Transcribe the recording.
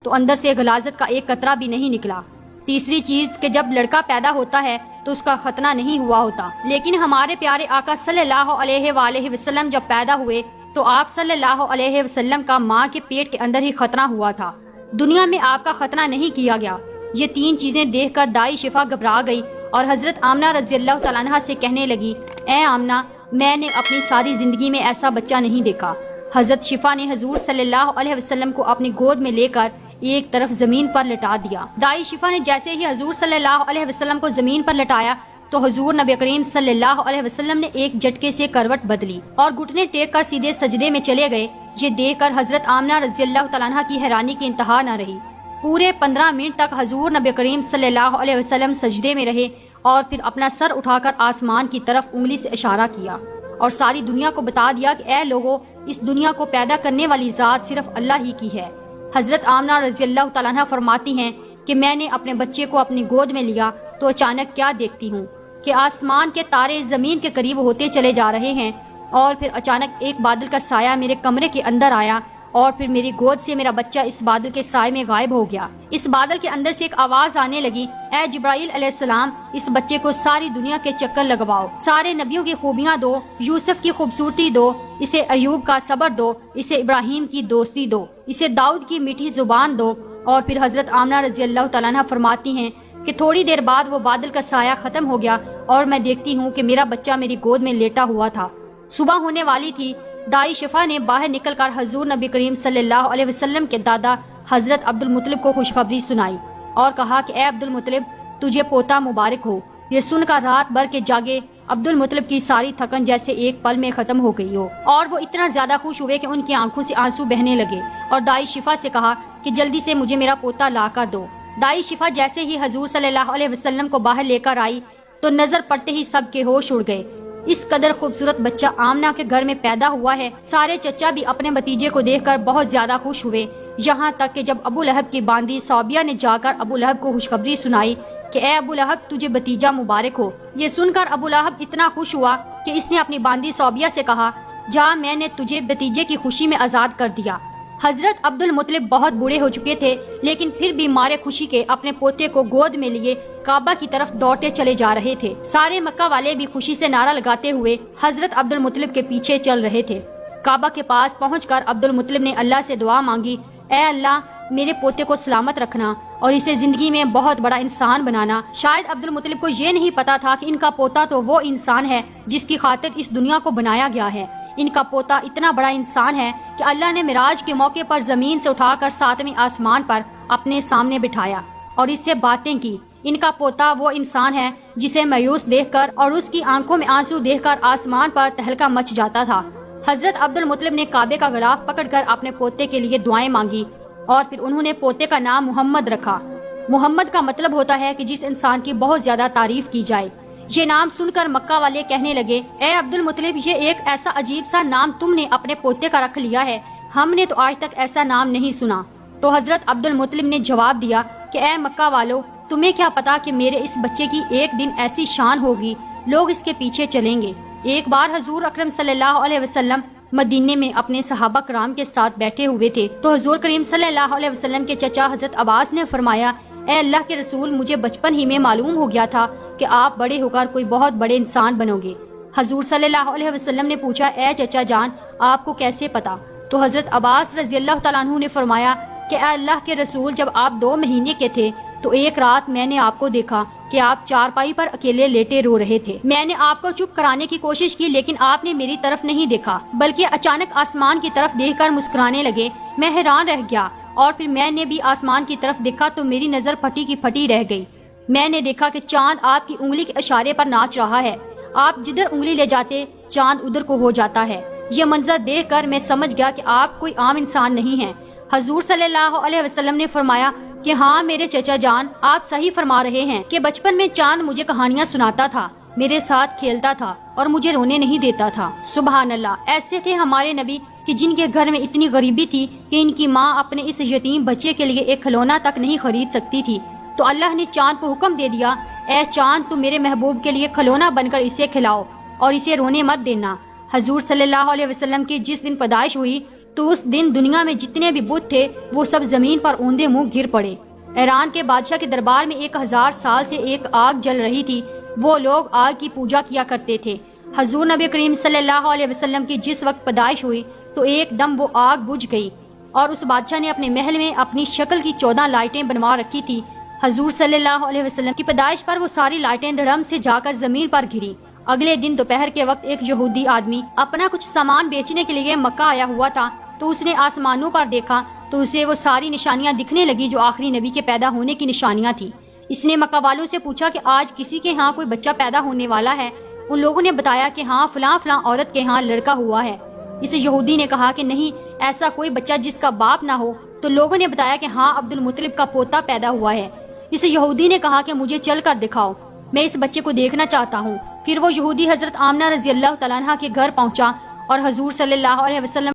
تو اندر سے غلاظت کا ایک قطرہ بھی نہیں نکلا۔ تیسری چیز کہ جب لڑکا پیدا ہوتا ہے تو اس کا ختنہ نہیں ہوا ہوتا، لیکن ہمارے پیارے آقا صلی اللہ علیہ وآلہ وسلم جب پیدا ہوئے تو آپ صلی اللہ علیہ وسلم کا ماں کے پیٹ کے اندر ہی ختنہ ہوا تھا، دنیا میں آپ کا ختنہ نہیں کیا گیا۔ یہ تین چیزیں دیکھ کر دائی شفا گھبرا گئی اور حضرت آمنہ رضی اللہ تعالیٰ عنہ سے کہنے لگی، اے آمنہ، میں نے اپنی ساری زندگی میں ایسا بچہ نہیں دیکھا۔ حضرت شفا نے حضور صلی اللہ علیہ وسلم کو اپنی گود میں لے کر ایک طرف زمین پر لٹا دیا۔ دائی شفا نے جیسے ہی حضور صلی اللہ علیہ وسلم کو زمین پر لٹایا تو حضور نبی کریم صلی اللہ علیہ وسلم نے ایک جھٹکے سے کروٹ بدلی اور گھٹنے ٹیک کر سیدھے سجدے میں چلے گئے۔ یہ دیکھ کر حضرت آمنہ رضی اللہ تعالیٰ عنہ کی حیرانی کی انتہا نہ رہی۔ پورے 15 منٹ تک حضور نبی کریم صلی اللہ علیہ وسلم سجدے میں رہے اور پھر اپنا سر اٹھا کر آسمان کی طرف انگلی سے اشارہ کیا اور ساری دنیا کو بتا دیا کہ اے لوگو، اس دنیا کو پیدا کرنے والی ذات صرف اللہ ہی کی ہے۔ حضرت آمنہ رضی اللہ تعالیٰ عنہ فرماتی ہیں کہ میں نے اپنے بچے کو اپنی گود میں لیا تو اچانک کیا دیکھتی ہوں کہ آسمان کے تارے زمین کے قریب ہوتے چلے جا رہے ہیں، اور پھر اچانک ایک بادل کا سایہ میرے کمرے کے اندر آیا اور پھر میری گود سے میرا بچہ اس بادل کے سائے میں غائب ہو گیا۔ اس بادل کے اندر سے ایک آواز آنے لگی، اے جبرائیل علیہ السلام، اس بچے کو ساری دنیا کے چکر لگواؤ، سارے نبیوں کی خوبیاں دو، یوسف کی خوبصورتی دو، اسے ایوب کا صبر دو، اسے ابراہیم کی دوستی دو، اسے داؤد کی میٹھی زبان دو۔ اور پھر حضرت آمنہ رضی اللہ تعالیٰ عنہ فرماتی ہیں کہ تھوڑی دیر بعد وہ بادل کا سایہ ختم ہو گیا اور میں دیکھتی ہوں کہ میرا بچہ میری گود میں لیٹا ہوا تھا۔ صبح ہونے والی تھی۔ دائی شفا نے باہر نکل کر حضور نبی کریم صلی اللہ علیہ وسلم کے دادا حضرت عبد المطلب کو خوشخبری سنائی اور کہا کہ اے عبد المطلب، تجھے پوتا مبارک ہو۔ یہ سن کر رات بھر کے جاگے عبد المطلب کی ساری تھکن جیسے ایک پل میں ختم ہو گئی ہو، اور وہ اتنا زیادہ خوش ہوئے کہ ان کی آنکھوں سے آنسو بہنے لگے، اور دائی شفا سے کہا کہ جلدی سے مجھے میرا پوتا لا کر دو۔ دائی شفا جیسے ہی حضور صلی اللہ علیہ وسلم کو باہر لے کر آئی تو نظر پڑتے ہی سب کے ہوش اڑ گئے۔ اس قدر خوبصورت بچہ آمنہ کے گھر میں پیدا ہوا ہے۔ سارے چچا بھی اپنے بھتیجے کو دیکھ کر بہت زیادہ خوش ہوئے، یہاں تک کہ جب ابو لہب کی باندی صوبیہ نے جا کر ابو لہب کو خوشخبری سنائی کہ اے ابو لہب، تجھے بھتیجا مبارک ہو۔ یہ سن کر ابو لہب اتنا خوش ہوا کہ اس نے اپنی باندی صوبیہ سے کہا، جا، میں نے تجھے بھتیجے کی خوشی میں آزاد کر دیا۔ حضرت عبد المطلب بہت بوڑھے ہو چکے تھے، لیکن پھر بھی مارے خوشی کے اپنے پوتے کو گود میں لیے کعبہ کی طرف دوڑتے چلے جا رہے تھے۔ سارے مکہ والے بھی خوشی سے نعرہ لگاتے ہوئے حضرت عبد المطلب کے پیچھے چل رہے تھے۔ کعبہ کے پاس پہنچ کر عبد المطلب نے اللہ سے دعا مانگی، اے اللہ، میرے پوتے کو سلامت رکھنا اور اسے زندگی میں بہت بڑا انسان بنانا۔ شاید عبد المطلب کو یہ نہیں پتا تھا کہ ان کا پوتا تو وہ انسان ہے جس کی خاطر اس دنیا کو بنایا گیا ہے۔ ان کا پوتا اتنا بڑا انسان ہے کہ اللہ نے معراج کے موقع پر زمین سے اٹھا کر 7ویں آسمان پر اپنے سامنے بٹھایا اور اس سے باتیں کی۔ ان کا پوتا وہ انسان ہے جسے مایوس دیکھ کر اور اس کی آنکھوں میں آنسو دیکھ کر آسمان پر تہلکہ مچ جاتا تھا۔ حضرت عبد المطلب نے کعبے کا غلاف پکڑ کر اپنے پوتے کے لیے دعائیں مانگی اور پھر انہوں نے پوتے کا نام محمد رکھا۔ محمد کا مطلب ہوتا ہے کہ جس انسان کی بہت زیادہ تعریف کی جائے۔ یہ نام سن کر مکہ والے کہنے لگے، اے عبد المطلب، یہ ایک ایسا عجیب سا نام تم نے اپنے پوتے کا رکھ لیا ہے، ہم نے تو آج تک ایسا نام نہیں سنا۔ تو حضرت عبد المطلب نے جواب دیا کہ اے مکہ والو، تمہیں کیا پتا کہ میرے اس بچے کی ایک دن ایسی شان ہوگی، لوگ اس کے پیچھے چلیں گے۔ ایک بار حضور اکرم صلی اللہ علیہ وسلم مدینے میں اپنے صحابہ کرام کے ساتھ بیٹھے ہوئے تھے تو حضور کریم صلی اللہ علیہ وسلم کے چچا حضرت عباس نے فرمایا، اے اللہ کے رسول، مجھے بچپن ہی میں معلوم ہو گیا تھا کہ آپ بڑے ہو کر کوئی بہت بڑے انسان بنو گے۔ حضور صلی اللہ علیہ وسلم نے پوچھا، اے چچا جان، آپ کو کیسے پتا؟ تو حضرت عباس رضی اللہ تعالیٰ عنہ نے فرمایا کہ اے اللہ کے رسول، جب آپ 2 مہینے کے تھے تو ایک رات میں نے آپ کو دیکھا کہ آپ چارپائی پر اکیلے لیٹے رو رہے تھے۔ میں نے آپ کو چپ کرانے کی کوشش کی لیکن آپ نے میری طرف نہیں دیکھا بلکہ اچانک آسمان کی طرف دیکھ کر مسکرانے لگے۔ میں حیران رہ گیا اور پھر میں نے بھی آسمان کی طرف دیکھا تو میری نظر پھٹی کی پھٹی رہ گئی۔ میں نے دیکھا کہ چاند آپ کی انگلی کے اشارے پر ناچ رہا ہے، آپ جدھر انگلی لے جاتے چاند ادھر کو ہو جاتا ہے۔ یہ منظر دیکھ کر میں سمجھ گیا کہ آپ کوئی عام انسان نہیں ہیں۔ حضور صلی اللہ علیہ وسلم نے فرمایا کہ ہاں میرے چچا جان، آپ صحیح فرما رہے ہیں کہ بچپن میں چاند مجھے کہانیاں سناتا تھا، میرے ساتھ کھیلتا تھا اور مجھے رونے نہیں دیتا تھا۔ سبحان اللہ، ایسے تھے ہمارے نبی کہ جن کے گھر میں اتنی غریبی تھی کہ ان کی ماں اپنے اس یتیم بچے کے لیے ایک کھلونا تک نہیں خرید سکتی تھی، تو اللہ نے چاند کو حکم دے دیا، اے چاند، تم میرے محبوب کے لیے کھلونا بن کر اسے کھلاؤ اور اسے رونے مت دینا۔ حضور صلی اللہ علیہ وسلم کی جس دن پیدائش ہوئی تو اس دن دنیا میں جتنے بھی بت تھے وہ سب زمین پر اوندے منہ گر پڑے۔ ایران کے بادشاہ کے دربار میں 1000 سال سے ایک آگ جل رہی تھی، وہ لوگ آگ کی پوجا کیا کرتے تھے۔ حضور نبی کریم صلی اللہ علیہ وسلم کی جس وقت پیدائش ہوئی تو ایک دم وہ آگ بجھ گئی، اور اس بادشاہ نے اپنے محل میں اپنی شکل کی 14 لائٹیں بنوا رکھی تھی۔ حضور صلی اللہ علیہ وسلم کی پیدائش پر وہ ساری لائٹیں دھڑم سے جا کر زمین پر گری۔ اگلے دن دوپہر کے وقت ایک یہودی آدمی اپنا کچھ سامان بیچنے کے لیے مکہ آیا ہوا تھا، تو اس نے آسمانوں پر دیکھا تو اسے وہ ساری نشانیاں دکھنے لگی جو آخری نبی کے پیدا ہونے کی نشانیاں تھیں۔ اس نے مکہ والوں سے پوچھا کہ آج کسی کے ہاں کوئی بچہ پیدا ہونے والا ہے؟ ان لوگوں نے بتایا کہ ہاں فلاں فلاں عورت کے ہاں لڑکا ہوا ہے۔ اس یہودی نے کہا کہ نہیں، ایسا کوئی بچہ جس کا باپ نہ ہو۔ تو لوگوں نے بتایا کہ ہاں عبد المطلب کا پوتا پیدا ہوا ہے۔ اس یہودی نے کہا کہ مجھے چل کر دکھاؤ، میں اس بچے کو دیکھنا چاہتا ہوں۔ پھر وہ یہودی حضرت آمنہ رضی اللہ تعالیٰ عنہ کے گھر پہنچا اور حضور صلی اللہ علیہ وسلم